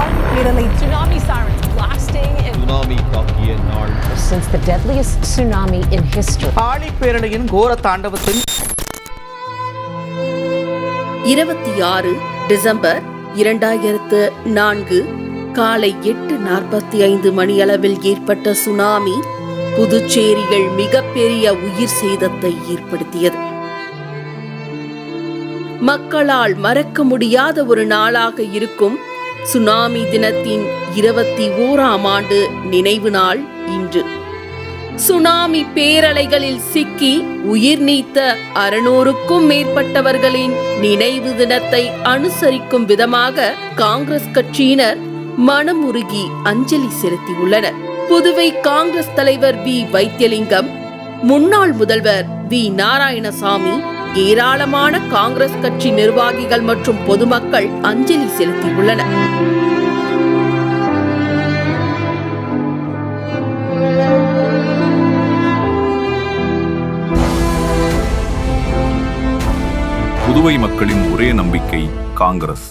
ஆழிப்பேரலை Tsunami sirens blasting in tsunami தாக்கிய நாள். Since the deadliest tsunami in history. ஆழிப்பேரலையின் கோர தாண்டவத்தின் 26 December 2004 காலை 8:45 மணியளவில் ஏற்பட்ட சுனாமி புதுச்சேரியில் மிகப்பெரிய உயிர் சேதத்தை ஏற்படுத்தியது. மக்களால் மறக்க முடியாத ஒரு நாளாக இருக்கும் சுனாமி தினத்தின் 21ஆம் ஆண்டு நினைவு நாள் இன்று. சுனாமி பேரலைகளில் சிக்கி உயிர் நீத்த 600க்கும் மேற்பட்டவர்களின் நினைவு தினத்தை அனுசரிக்கும் விதமாக காங்கிரஸ் கட்சியினர் மனமுருகி அஞ்சலி செலுத்தியுள்ளனர். புதுவை காங்கிரஸ் தலைவர் வி. வைத்தியலிங்கம், முன்னாள் முதல்வர் வி. நாராயணசாமி, ஏராளமான காங்கிரஸ் கட்சி நிர்வாகிகள் மற்றும் பொதுமக்கள் அஞ்சலி செலுத்தியுள்ளனர். புதுவை மக்களின் ஒரே நம்பிக்கை காங்கிரஸ்.